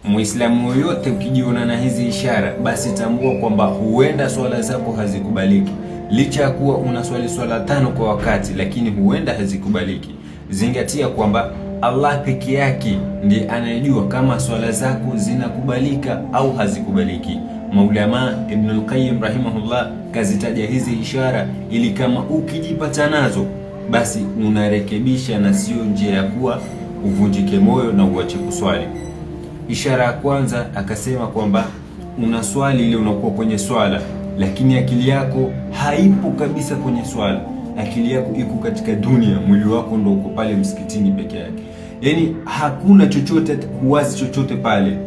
Muislamu yoyote ukijiona na hizi ishara, basi tambua kwamba huenda swala zako hazikubaliki. Licha ya kuwa unaswali swala 5 kwa wakati, lakini huenda hazikubaliki. Zingatia kwamba Allah peke yake ndiye anayejua kama swala zako zinakubalika au hazikubaliki. Maulama Ibn al-Qayyim rahimahullah kazitaja hizi ishara ili kama ukijipata nazo basi unarekebisha na sio njia ya kuwa uvunjike moyo na uache kuswali. Ishara ya kwanza akasema kwamba unaswali ile unakuwa kwenye swala, lakini akili yako haipo kabisa kwenye swala. Akili yako iko katika dunia, mwili wako ndio uko pale msikitini peke yake. Yaani hakuna chochote, huwazi chochote pale.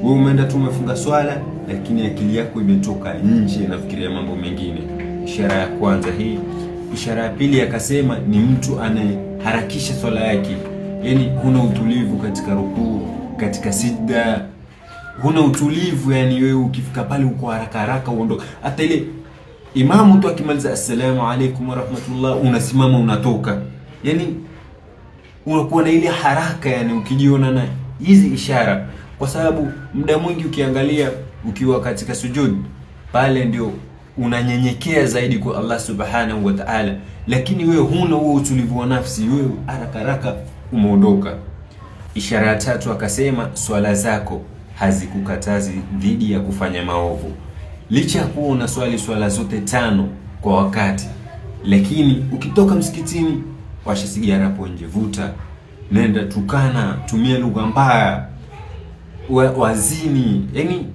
Wewe umeenda tu umefunga swala, lakini akili yako imetoka nje inafikiria mambo mengine. Ishara ya kwanza hii. Ishara ya pili akasema ni mtu anayeharakisha swala yake. Yaani huna utulivu katika rukuu, katika sijda, huna utulivu. Yani wewe ukifika pale uko haraka haraka uondoka. Hata ile imamu tu akimaliza assalamu alaykum wa rahmatullah unasimama unatoka. Yani unakuwa na ile haraka, yani ukijiona na hizi ishara, kwa sababu muda mwingi ukiangalia ukiwa katika sujud pale ndio unanyenyekea zaidi kwa Allah subhanahu wa ta'ala, lakini wewe huna huo utulivu wa nafsi, wewe haraka haraka umeondoka. Ishara ya tatu akasema swala zako hazikukatazi dhidi ya kufanya maovu. Licha ya kuwa unaswali swala zote 5 kwa wakati, lakini ukitoka msikitini washa sigara hapo nje, vuta, nenda tukana, tumia lugha mbaya, wazini. Yani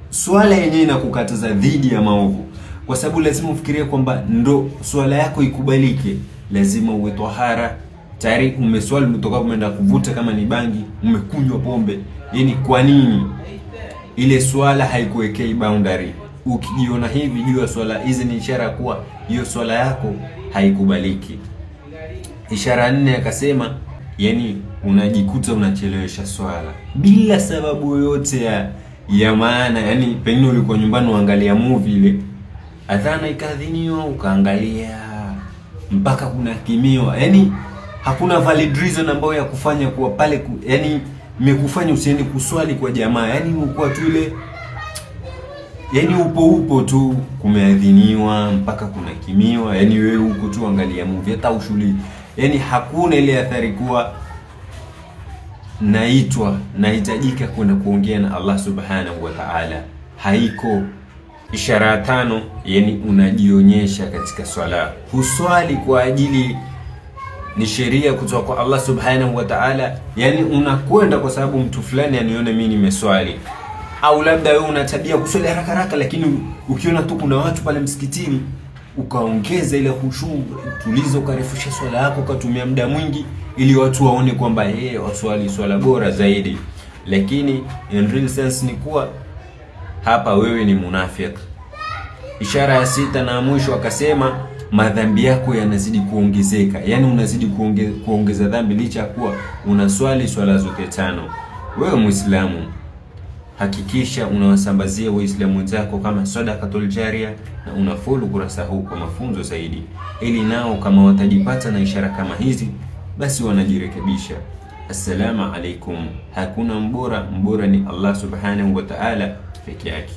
swala yenyewe inakukataza dhidi ya maovu, kwa sababu lazima ufikirie kwamba ndo swala yako ikubalike, lazima uwe tahara. Tayari umeswali, umetoka umeenda kuvuta, kama ni bangi, umekunywa pombe. Yani kwa nini? Ile swala haikuwekei boundary. Ukijiona hivi, jua swala hizi ni ishara kuwa hiyo swala yako haikubaliki. Ishara 4 akasema, yani unajikuta unachelewesha swala bila sababu yoyote ya maana. Yani pengine ulikuwa nyumbani uangalia movie, ile adhana ikadhiniwa ukaangalia mpaka kuna kimio, yani hakuna valid reason ambayo ya kufanya kuwa pale yani imekufanya usiende kuswali kwa jamaa. Yani uko tu ile, yani upo tu, kumeadhiniwa mpaka kuna kimiwa, yani wewe uko tu angalia movie, hata ushuli. Yani hakuna ile athari kuwa nahitajika kwenda kuongea na Allah subhanahu wa ta'ala, haiko. Ishara ya 5, yani unajionyesha katika swala. Huswali kwa ajili ni sheria kutoka kwa Allah subhanahu wa ta'ala, yani unakwenda kwa sababu mtu fulani anione mimi nimeswali, au labda wewe una tabia kuswali haraka haraka, lakini ukiona tu kuna watu pale msikitini ukaongeza ile khushu, tulizo, ukarefusha swala yako, ukatumia muda mwingi ili watu waone kwamba yeye waswali swala bora zaidi, lakini in real sense ni kuwa hapa wewe ni munafiki. Ishara ya 6 na mwisho akasema madhambi yako yanazidi kuongezeka, yani unazidi kuongeza dhambi licha ya kuwa unaswali swala zote 5. Wewe Muislamu, hakikisha unawasambazia Waislamu wenzako kama sadaqatul jaria, na unafollow kurasa huu kwa mafunzo zaidi, ili nao kama watajipata na ishara kama hizi basi wanajirekebisha. Assalamu alaikum. Hakuna mbora ni Allah subhanahu wa ta'ala peke yake.